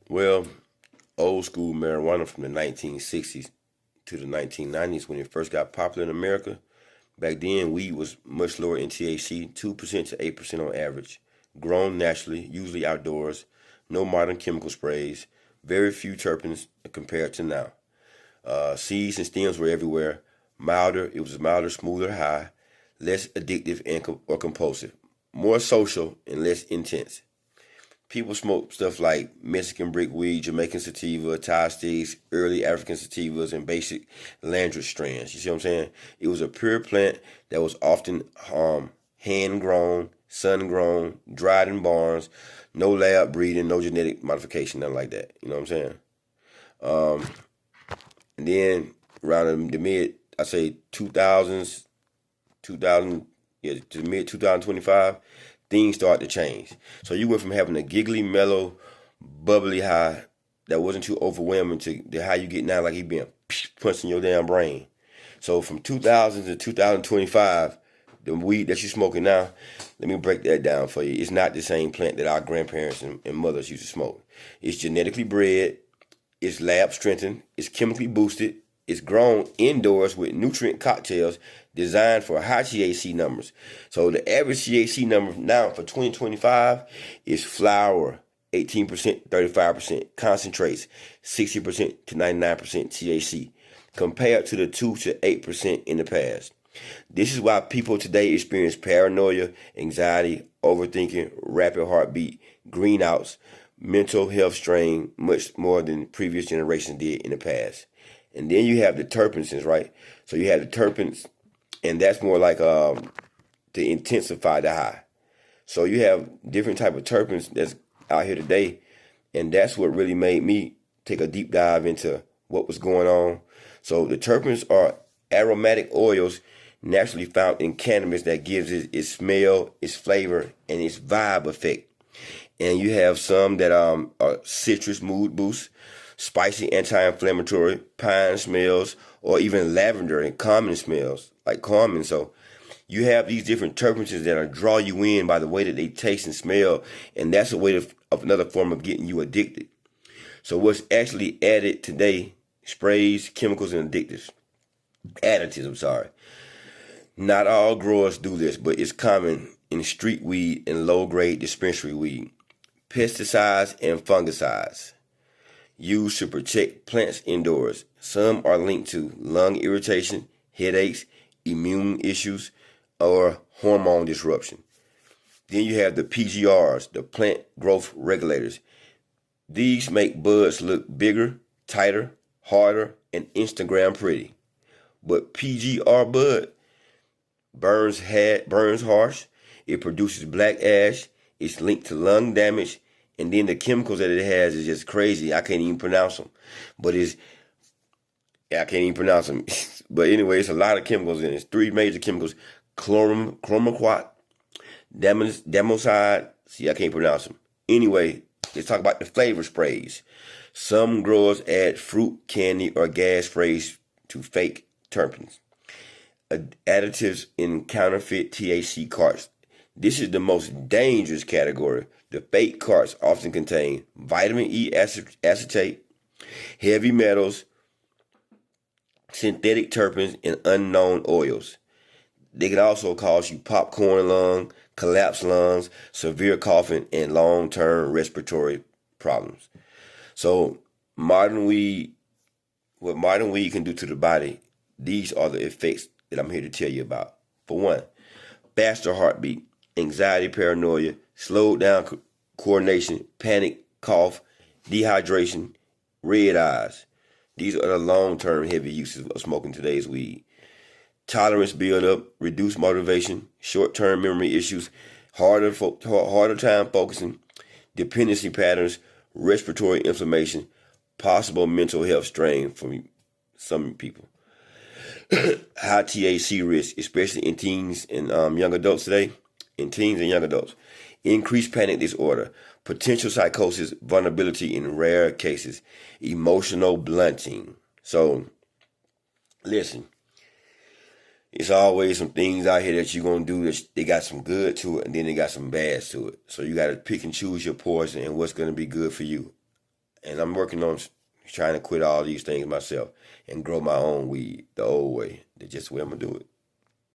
Well, old school marijuana from the 1960s to the 1990s when it first got popular in America. Back then, weed was much lower in THC, 2% to 8% on average. Grown naturally, usually outdoors, no modern chemical sprays, very few terpenes compared to now. Seeds and stems were everywhere. It was milder, smoother high, less addictive or compulsive, more social and less intense. People smoke stuff like Mexican brickweed, Jamaican sativa, Thai sticks, early African sativas, and basic landrace strands. You see what I'm saying? It was a pure plant that was often hand grown, sun grown, dried in barns, no lab breeding, no genetic modification, nothing like that. You know what I'm saying? Um, and then around the mid, I say 2000s, 2000, yeah, to mid 2025, things start to change. So you went from having a giggly, mellow, bubbly high that wasn't too overwhelming to the high you get now, like he being punched in your damn brain. So from 2000 to 2025, the weed that you're smoking now, let me break that down for you. It's not the same plant that our grandparents and mothers used to smoke. It's genetically bred, it's lab strengthened, it's chemically boosted, it's grown indoors with nutrient cocktails designed for high THC numbers. So the average THC number now for 2025 is flower, 18%, 35%, concentrates, 60% to 99% THC, compared to the 2 to 8% in the past. This is why people today experience paranoia, anxiety, overthinking, rapid heartbeat, greenouts, mental health strain much more than previous generations did in the past. And then you have the terpenes, right? So you have the terpenes, and that's more like to intensify the high. So you have different type of terpenes that's out here today, and that's what really made me take a deep dive into what was going on. So the terpenes are aromatic oils naturally found in cannabis that gives it its smell, its flavor, and its vibe effect. And you have some that are citrus mood boosts, spicy anti-inflammatory, pine smells, or even lavender and calming smells, like calming. So you have these different terpenes that are draw you in by the way that they taste and smell, and that's a way of another form of getting you addicted. So what's actually added today, sprays, chemicals, and additives, I'm sorry. Not all growers do this, but it's common in street weed and low-grade dispensary weed. Pesticides and fungicides used to protect plants indoors. Some are linked to lung irritation, headaches, immune issues, or hormone disruption. Then you have the PGRs, the plant growth regulators. These make buds look bigger, tighter, harder, and Instagram pretty. But PGR bud burns harsh. It produces black ash. It's linked to lung damage, and then the chemicals that it has is just crazy. I can't even pronounce them, but I can't even pronounce them. But anyway, it's a lot of chemicals in it. It's three major chemicals: chromoquat, damoside. See, I can't pronounce them. Anyway, let's talk about the flavor sprays. Some growers add fruit, candy, or gas sprays to fake terpenes. Additives in counterfeit THC carts. This is the most dangerous category. The fake carts often contain vitamin E acetate, heavy metals, synthetic terpenes, and unknown oils. They can also cause you popcorn lung, collapsed lungs, severe coughing, and long-term respiratory problems. So what modern weed can do to the body, these are the effects that I'm here to tell you about. For one, faster heartbeat, anxiety, paranoia, slowed down coordination, panic, cough, dehydration, red eyes. These are the long-term heavy uses of smoking today's weed. Tolerance buildup, reduced motivation, short-term memory issues, harder time focusing, dependency patterns, respiratory inflammation, possible mental health strain for some people. High THC risk, especially in teens and young adults today. In teens and young adults. Increased panic disorder, potential psychosis, vulnerability in rare cases, emotional blunting. So, listen, it's always some things out here that you're going to do that they got some good to it and then they got some bad to it. So you got to pick and choose your poison and what's going to be good for you. And I'm working on trying to quit all these things myself and grow my own weed the old way. That's just the way I'm gonna do it.